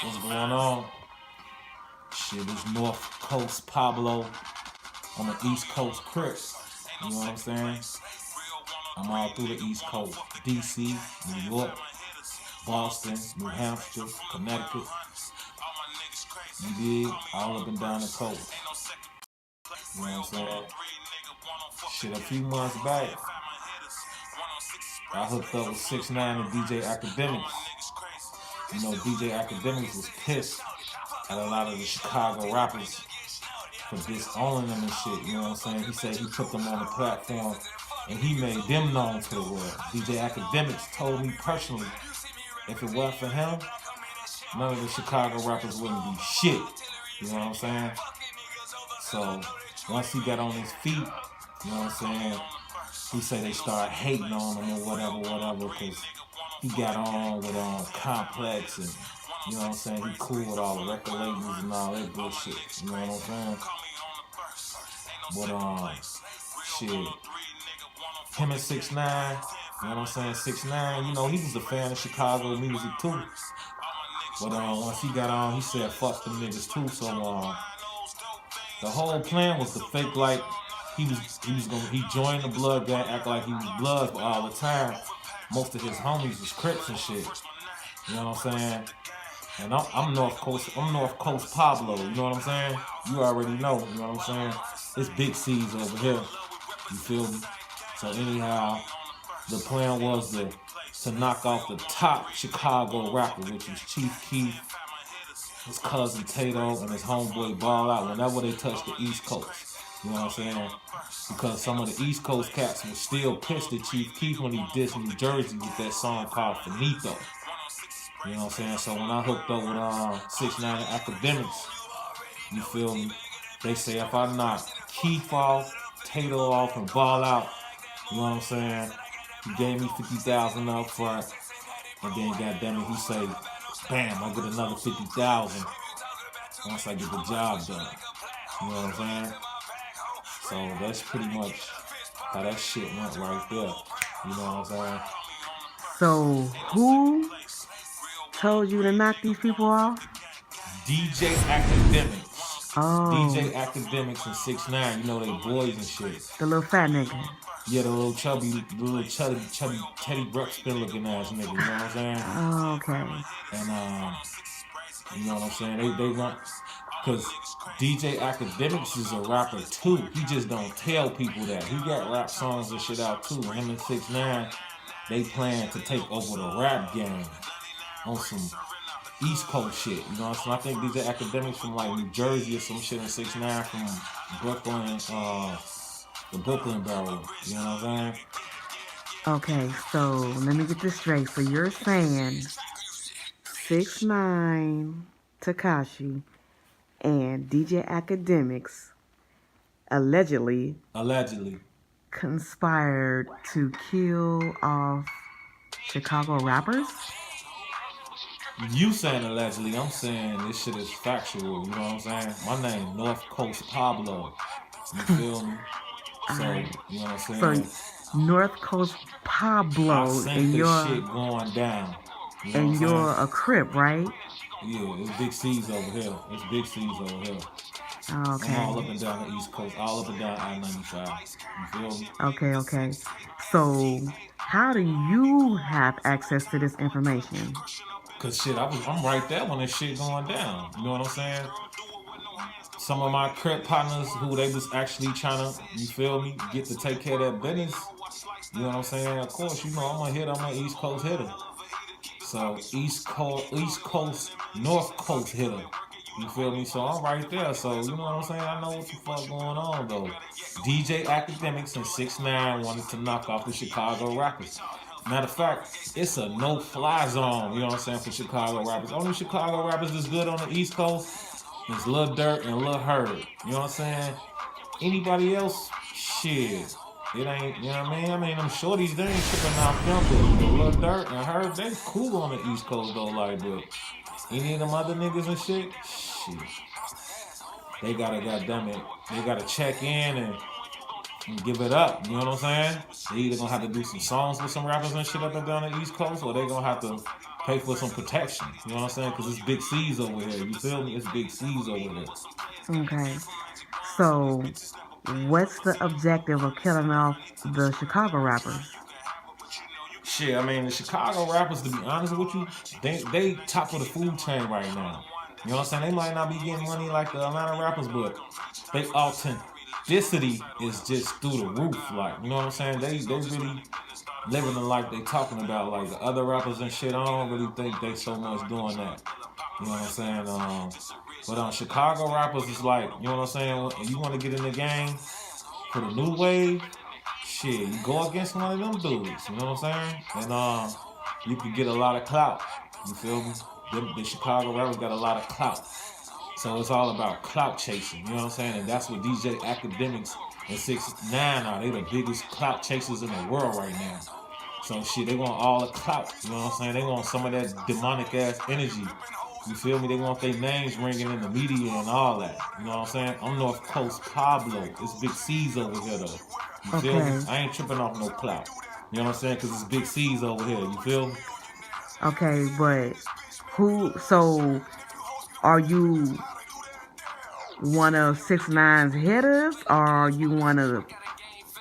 What's going on? Shit, it's North Coast Pablo on the East Coast Crip. You know what I'm saying? I'm all through the East Coast. DC, New York, Boston, New Hampshire, Connecticut. You dig? All up and down the coast. You know what I'm saying? Shit, a few months back, I hooked up with 6ix9ine and DJ Akademiks. You know, DJ Akademiks was pissed at a lot of the Chicago rappers for disowning them and shit. You know what I'm saying? He said he put them on the platform and he made them known to the world. DJ Akademiks told me personally, if it wasn't for him, none of the Chicago rappers wouldn't be shit. You know what I'm saying? So once he got on his feet, you know what I'm saying, he said they started hating on him or whatever, because he got on with Complex and, you know what I'm saying, he cool with all the record labels and all that bullshit. You know what I'm saying? But shit, him and 6ix9ine, you know what I'm saying, 6ix9ine, you know, he was a fan of Chicago music too. But once he got on, he said fuck them niggas too. So the whole plan was to fake like he joined the blood gang, act like he was Bloods, but all the time most of his homies was Crips and shit. You know what I'm saying? And I'm North Coast Pablo. You know what I'm saying? You already know. You know what I'm saying? It's big C's over here. You feel me? So anyhow, the plan was to knock off the top Chicago rapper, which is Chief Keef, his cousin Tato, and his homeboy Ball Out whenever they touch the East Coast. You know what I'm saying? Because some of the East Coast cats were still pissed at Chief Keef when he dissed New Jersey with that song called Finito. You know what I'm saying? So when I hooked up with 6ix9ine and Akademiks, you feel me? They say if I knock Keef off, Tato off, and Ball Out, you know what I'm saying? He gave me 50,000 up front, and then goddamn it, he say, bam, I get another 50,000 once I get the job done. You know what I'm saying? So that's pretty much how that shit went right there. You know what I'm saying? So who told you to knock these people off? DJ Akademiks. Oh. DJ Akademiks and 6ix9ine, you know they boys and shit. The little fat nigga. Yeah, the little chubby Teddy Ruxpin looking ass nigga, you know what I'm saying? Oh, okay. And you know what I'm saying? They want, cause DJ Akademiks is a rapper too. He just don't tell people that. He got rap songs and shit out too. Him and 6ix9ine, they plan to take over the rap game on some East Coast shit. You know what I'm saying? I think DJ Akademiks from like New Jersey or some shit, and 6ix9ine from Brooklyn, the Brooklyn Borough. You know what I'm saying? Okay, so let me get this straight. So you're saying 6ix9ine, Tekashi, and DJ Akademiks allegedly conspired to kill off Chicago rappers? You saying allegedly, I'm saying this shit is factual, you know what I'm saying? My name, North Coast Pablo. You feel me? So, you know what I'm saying? So North Coast Pablo, I seen this shit going down. You know and you're a Crip, right? Yeah, it's big C's over here. It's big C's over here. Okay. I'm all up and down the East Coast, all up and down I-95. You feel me? Okay. So how do you have access to this information? Cause shit, I'm right there when this shit going down. You know what I'm saying? Some of my Crip partners who they was actually trying to, you feel me, get to take care of that business. You know what I'm saying? Of course, you know I'm an East Coast hitter. So East Coast, North Coast hitter. You feel me? So I'm right there. So you know what I'm saying? I know what the fuck going on though. DJ Akademiks and 6ix9ine wanted to knock off the Chicago rappers. Matter of fact, it's a no-fly zone, you know what I'm saying, for Chicago rappers. Only Chicago rappers that's good on the East Coast is Lil Durk and Lil Herb. You know what I'm saying? Anybody else, shit. It ain't, you know what I mean? I mean, them shorties, they ain't tripping off them, but Lil Durk and Herb, they cool on the East Coast though, like, but any of them other niggas and shit, they gotta, goddamn it, they gotta check in and and give it up. You know what I'm saying? They either gonna have to do some songs with some rappers and shit up and down the East Coast, or they gonna have to pay for some protection. You know what I'm saying? Because it's big C's over here. You feel me? It's big C's over here. Okay. So, what's the objective of killing off the Chicago rappers? Shit, I mean, the Chicago rappers, to be honest with you, they top of the food chain right now. You know what I'm saying? They might not be getting money like the Atlanta rappers, but they authenticity is just through the roof. Like, you know what I'm saying? They really living the life they talking about. Like the other rappers and shit, I don't really think they so much doing that. You know what I'm saying? But Chicago rappers is like, you know what I'm saying? If you want to get in the game for the new wave, shit, you go against one of them dudes. You know what I'm saying? And you can get a lot of clout. You feel me? The Chicago rappers got a lot of clout. So it's all about clout chasing. You know what I'm saying? And that's what DJ Akademiks and 6ix9ine are. They the biggest clout chasers in the world right now. So shit, they want all the clout. You know what I'm saying? They want some of that demonic ass energy. You feel me? They want their names ringing in the media and all that. You know what I'm saying? I'm North Coast Pablo. It's Big C's over here though. You feel me? I ain't tripping off no clout. You know what I'm saying? Because it's Big C's over here. You feel me? Okay, but so are you one of 6ix9ine's hitters, or are you one of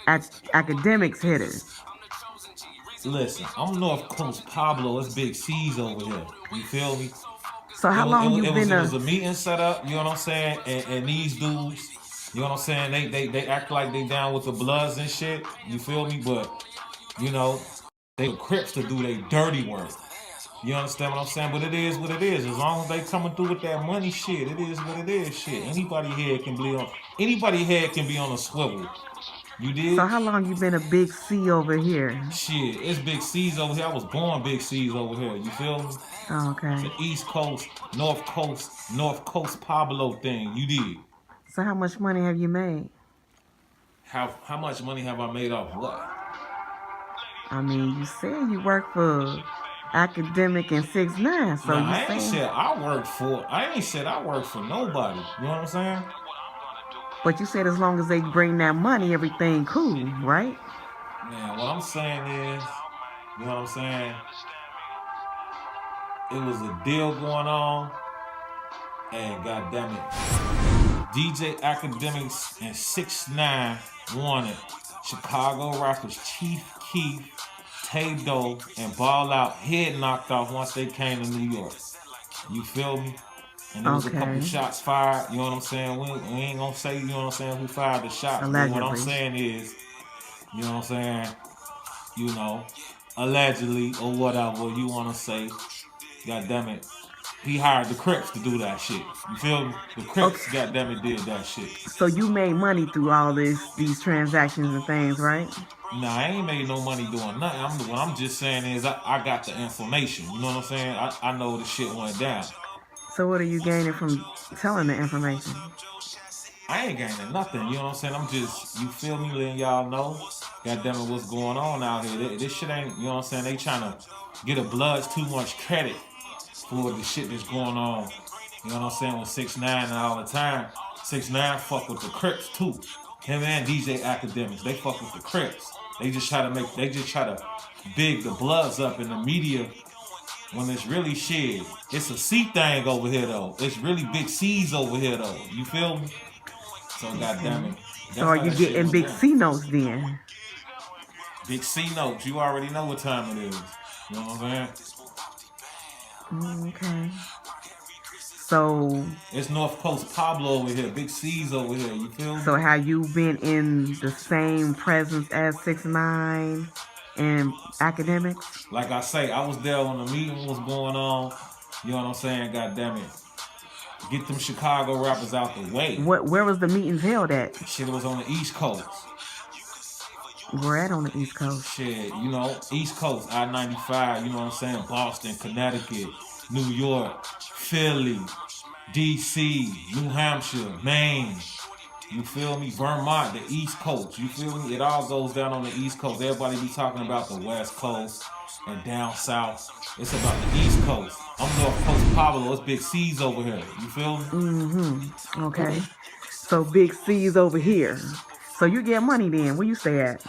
Akademiks hitters? Listen, I'm North Coast Pablo. It's Big C's over here. You feel me? So how long you been? It was a meeting set up. You know what I'm saying? And these dudes, you know what I'm saying? They act like they down with the Bloods and shit. You feel me? But you know, they the Crips to do their dirty work. You understand what I'm saying? But it is what it is. As long as they coming through with that money, shit, it is what it is. Shit, anybody head can be on a swivel. You did? So how long you been a Big C over here? Shit, it's Big C's over here. I was born Big C's over here. You feel me? Oh, okay. It's the East Coast, North Coast Pablo thing. You did. So how much money have you made? How much money have I made off what? I mean, you said you work for Akademiks and 6ix9ine. So I ain't said I work for nobody. You know what I'm saying? But you said as long as they bring that money, everything cool, right? Man, what I'm saying is, you know what I'm saying? It was a deal going on, and goddamn it, DJ Akademiks and 6ix9ine wanted Chicago rappers Chief Keef, Tay Doe, and Ball Out head knocked off once they came to New York. You feel me? And there was a couple shots fired, you know what I'm saying? We ain't gonna say, you know what I'm saying, who fired the shots. Allegedly. But what I'm saying is, you know what I'm saying, you know, allegedly or whatever you wanna say, goddamn it, he hired the Crips to do that shit. You feel me? The Crips, goddamn it, did that shit. So you made money through all these transactions and things, right? Nah, I ain't made no money doing nothing. What I'm just saying is I got the information. You know what I'm saying? I know the shit went down. So what are you gaining from telling the information? I ain't gaining nothing. You know what I'm saying? I'm just, you feel me, letting y'all know, goddamn it, what's going on out here. This shit ain't, you know what I'm saying? They trying to get the Bloods too much credit for the shit that's going on. You know what I'm saying? With 6ix9ine all the time. 6ix9ine fuck with the Crips too. Him and DJ Akademiks, they fuck with the Crips. They just try to big the Bloods up in the media when it's really shit. It's a C thing over here though. It's really Big C's over here though. You feel me? So goddamn it. So are you getting Big C notes then? Big C notes. You already know what time it is. You know what I'm saying? Okay. So it's North Coast Pablo over here. Big C's over here. You feel me? So have you been in the same presence as 6ix9ine and Akademiks? Like I say, I was there when the meeting was going on. You know what I'm saying? God damn it. Get them Chicago rappers out the way. Where was the meetings held at? Shit, it was on the East Coast. Where at on the East Coast? Shit, you know, East Coast, I-95, you know what I'm saying? Boston, Connecticut, New York, Philly, DC, New Hampshire, Maine. You feel me? Vermont, the East Coast. You feel me? It all goes down on the East Coast. Everybody be talking about the West Coast and down south. It's about the East Coast. I'm North Coast Pablo. It's Big C's over here. You feel me? Mm-hmm. Okay. So Big C's over here. So you get money then. Where you stay at?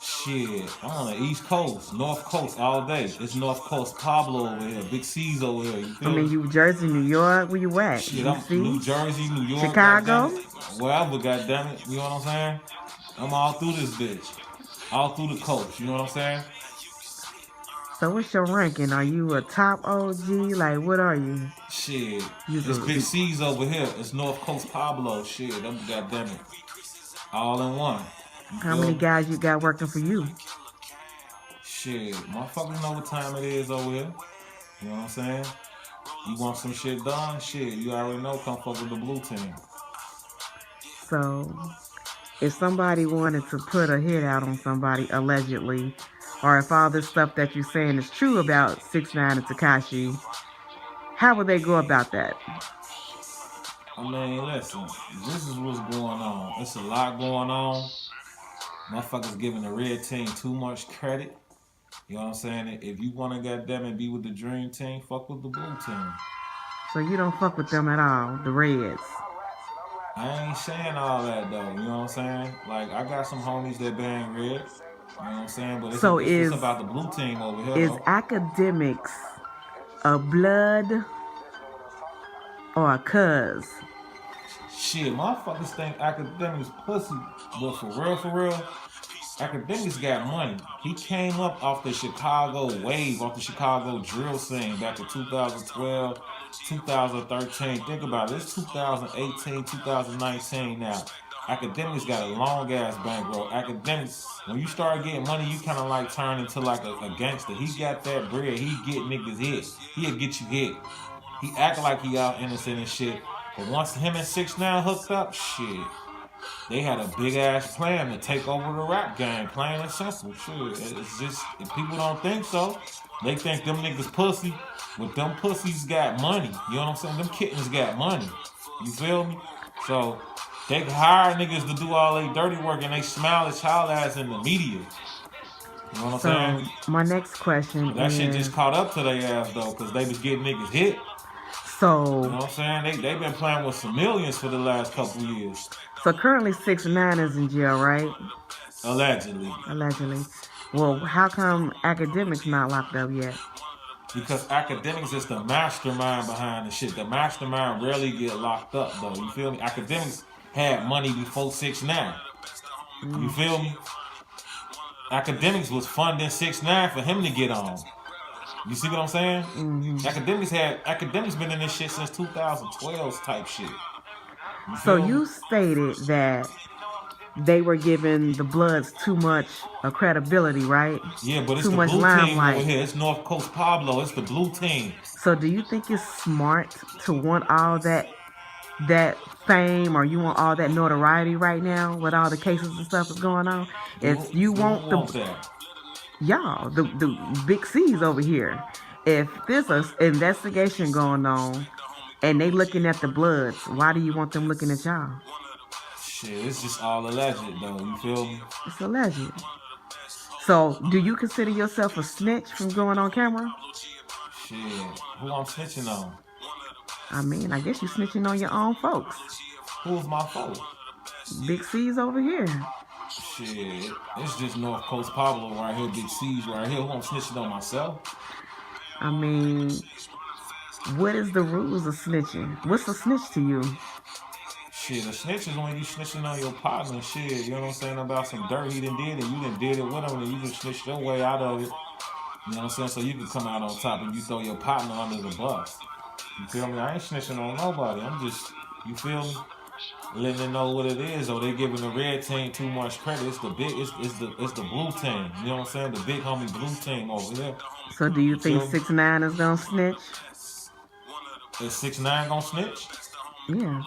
Shit, I'm on the East Coast, North Coast all day. It's North Coast Pablo over here, Big C's over here. You I feel mean, me? you Jersey, New York. Where you at? Shit, I'm DC? New Jersey, New York, goddamn Chicago? it, wherever, goddamn it. You know what I'm saying? I'm all through this bitch, all through the coast. You know what I'm saying? So what's your ranking? Are you a top OG? Like, what are you? Shit, You it's Big the C's over here. It's North Coast Pablo. Shit, I'm goddamn it, all in one. You how feel many me? guys you got working for you? Shit, motherfuckers know what time it is over here. You know what I'm saying? You want some shit done? Shit, you already know. Come fuck with the blue team. So if somebody wanted to put a hit out on somebody allegedly, or if all this stuff that you're saying is true about 6ix9ine and Tekashi, how would they go about that? I mean, listen, this is what's going on. It's a lot going on. Motherfuckers giving the red team too much credit. You know what I'm saying? If you want to goddamn it be with the dream team, fuck with the blue team. So you don't fuck with them at all, the Reds. I ain't saying all that though. You know what I'm saying? Like I got some homies that bang red. You know what I'm saying? But So it's about the blue team over here is though. Akademiks a blood or a cuz? Shit, motherfuckers think Akademiks pussy, but for real, Akademiks got money. He came up off the Chicago wave, off the Chicago drill scene back in 2012, 2013. Think about it. It's 2018, 2019 now. Akademiks got a long ass bankroll. Akademiks, when you start getting money, you kind of like turn into like a gangster. He got that bread. He get niggas hit. He'll get you hit. He act like he out innocent and shit. But once him and 6ix9ine hooked up, shit, they had a big ass plan to take over the rap game, plain and simple. Shit, it's just if people don't think so, they think them niggas pussy. But them pussies got money. You know what I'm saying? Them kittens got money. You feel me? So they hire niggas to do all their dirty work and they smile at child ass in the media. You know what I'm saying? My next question That shit is, just caught up to their ass though, cause they was getting niggas hit. so You know what I'm saying? They been playing with some millions for the last couple years. so currently 6ix9ine is in jail, right? Allegedly. Allegedly. Well, how come Akademiks not locked up yet? Because Akademiks is the mastermind behind the shit. The mastermind rarely get locked up though. You feel me? Akademiks had money before 6ix9ine. You feel me? Akademiks was funding 6ix9ine for him to get on. You see what I'm saying? Akademiks been in this shit since 2012 type shit. So you stated that they were giving the Bloods too much credibility, right? Yeah, but it's too the much blue limelight. team over here. It's North Coast Pablo. It's the blue team. So do you think it's smart to want all that fame, or you want all that notoriety right now with all the cases and stuff that's going on? If you want that. Y'all, the big C's over here, if there's an investigation going on and they looking at the Bloods, why do you want them looking at y'all? Shit, it's just all alleged though. You feel me? It's alleged. So, do you consider yourself a snitch from going on camera? Shit, who I'm snitching on? I mean, I guess you snitching on your own folks. Who's my folks? Big C's over here. Shit, it's just North Coast Pablo right here, Big C's right here. Who I'm snitching on myself? I mean, what is the rules of snitching? What's a snitch to you? Shit, a snitch is when you snitching on your partner. Shit, you know what I'm saying, about some dirt he done did, and you done did it with him, and you can snitch your way out of it. You know what I'm saying? So you can come out on top and you throw your partner under the bus. You feel me? I ain't snitching on nobody. I'm just, you feel me? Letting them know what it is, or they giving the red team too much credit. It's the blue team. You know what I'm saying? The big homie blue team over there. So do you think 6ix9ine is gonna snitch? Is 6ix9ine gonna snitch? Yeah.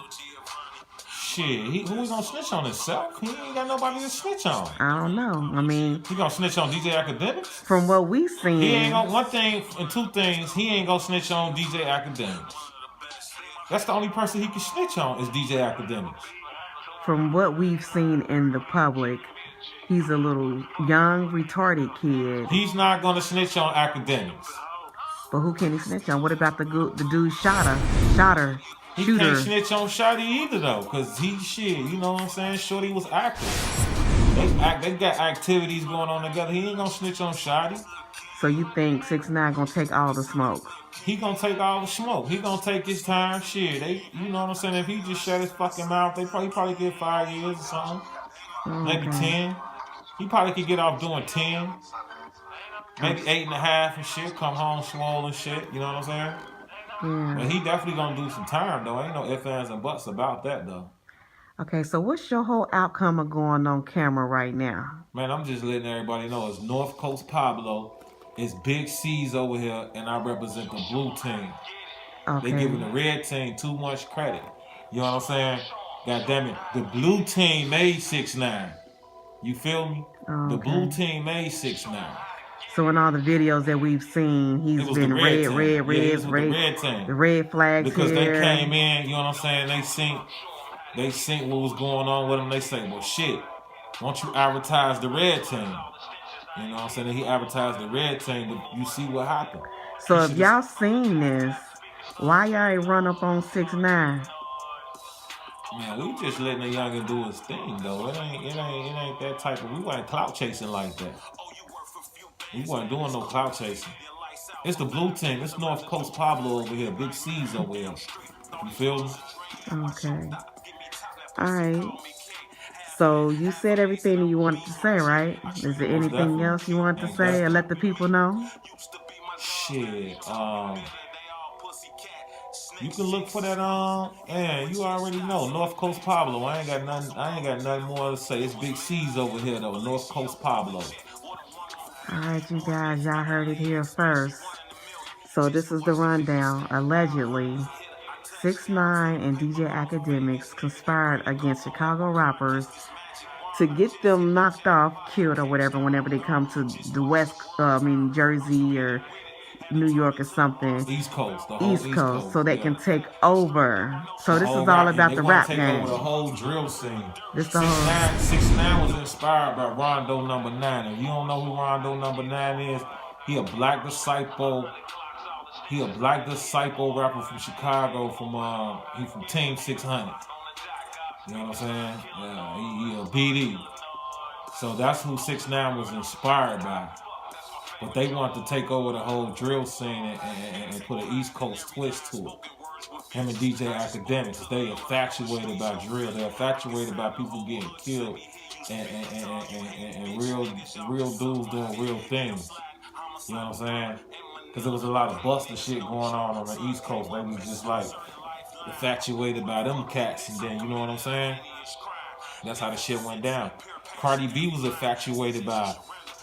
Shit, who he gonna snitch on himself? He ain't got nobody to snitch on. I don't know. I mean, he gonna snitch on DJ Akademiks? From what we seen, he ain't gonna, one thing and two things. He ain't gonna snitch on DJ Akademiks. That's the only person he can snitch on is DJ Akademiks. From what we've seen in the public, he's a little young, retarded kid. He's not gonna snitch on Akademiks. But who can he snitch on? What about the dude Shotter? He can't shooter. snitch on Shotty either though, cause he shit. You know what I'm saying? Shorty was active. They got activities going on together. He ain't gonna snitch on Shotty. So you think 6ix9ine gonna take all the smoke? He gonna take all the smoke. He gonna take his time. Shit, you know what I'm saying? If he just shut his fucking mouth, they probably get 5 years or something, maybe Okay. 10. He probably could get off doing 10, maybe Okay. 8.5 and shit. Come home swole and shit. You know what I'm saying? Yeah. But he definitely gonna do some time though. Ain't no ifs, ands, and buts about that though. Okay, so what's your whole outcome of going on camera right now? Man, I'm just letting everybody know it's North Coast Pablo. It's Big C's over here, and I represent the blue team. They Okay. giving the red team too much credit. You know what I'm saying? God damn it. The blue team made 6ix9ine. You feel me? The blue Okay. team made 6ix9ine. So in all the videos that we've seen, It he's was the been red red, team. red, Yeah, he was red, with the red, red team. the red flags Because here. they came in, you know what I'm saying? They synced what was going on with them. They say, well, shit, why don't you advertise the red team? You know what I'm saying? And he advertised the red team, but you see what happened. So if y'all seen this, why y'all ain't run up on 6ix9ine? Man, we just letting the youngin' do his thing though. It ain't that type of. We wasn't clout chasing like that. We wasn't doing no clout chasing. It's the blue team. It's North Coast Pablo over here. Big C's over here. You feel me? Okay. All right. So you said everything you wanted to say, right? Is there Most anything definitely. else you want to Most say or definitely. let the people know? Shit. You can look for that man, you already know. North Coast Pablo. I ain't got nothing more to say. It's Big C's over here though. North Coast Pablo. All right, you guys, y'all heard it here first. So this is the rundown. Allegedly, 6ix9ine and DJ Akademiks conspired against Chicago rappers to get them knocked off, killed, or whatever whenever they come to the Jersey or New York or something. East Coast, the whole East East Coast, Coast, so they yeah. can take over. So The this whole is all rap, about they the want to rap take game. over the whole drill scene. This the whole 6ix9ine was inspired by Rondo Number 9. If you don't know who Rondo Number 9 is, he a black disciple. He a black disciple rapper from Chicago. He from Team 600. You know what I'm saying? Yeah, he a BD. So that's who 6ix9ine was inspired by. But they want to take over the whole drill scene and put an East Coast twist to it. Him and DJ Akademiks, they infatuated by drill. They're infatuated by people getting killed and real dudes doing real things. You know what I'm saying? Because there was a lot of buster shit going on the East Coast. They was just like infatuated by them cats, and then you know what I'm saying? That's how the shit went down. Cardi B was infatuated by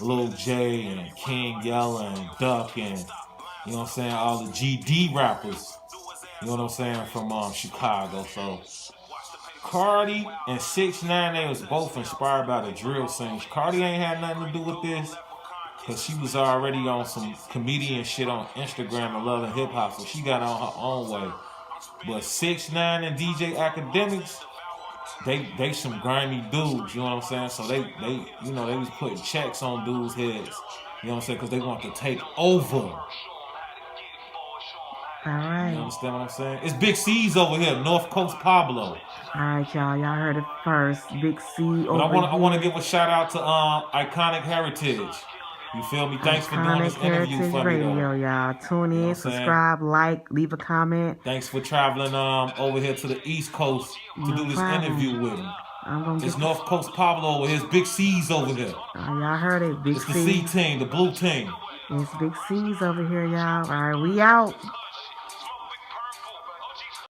Lil J and King Yella and Duck and you know what I'm saying, all the GD rappers. You know what I'm saying, from Chicago. So Cardi and 6ix9ine, they was both inspired by the drill scene. Cardi ain't had nothing to do with this because she was already on some comedian shit on Instagram and Love and Hip Hop, so she got on her own way. But 6ix9ine and DJ Akademiks, they some grimy dudes, you know what I'm saying? So they was putting checks on dudes' heads, you know what I'm saying? Because they want to take over. all right. You understand what I'm saying? It's Big C's over here, North Coast Pablo. All right, y'all. Y'all heard it first. Big C over But I want to here. give a shout out to Iconic Heritage. You feel me? Thanks for doing this Iconic interview Heritage for me Radio, though. y'all. Tune You know what in, I'm saying? subscribe, like, leave a comment. Thanks for traveling over here to the East Coast to do this interview with me. It's North Coast Pablo over here. It's Big C's over here. Y'all heard it, Big It's the C. C team, the blue team. It's Big C's over here, y'all. All right, we out.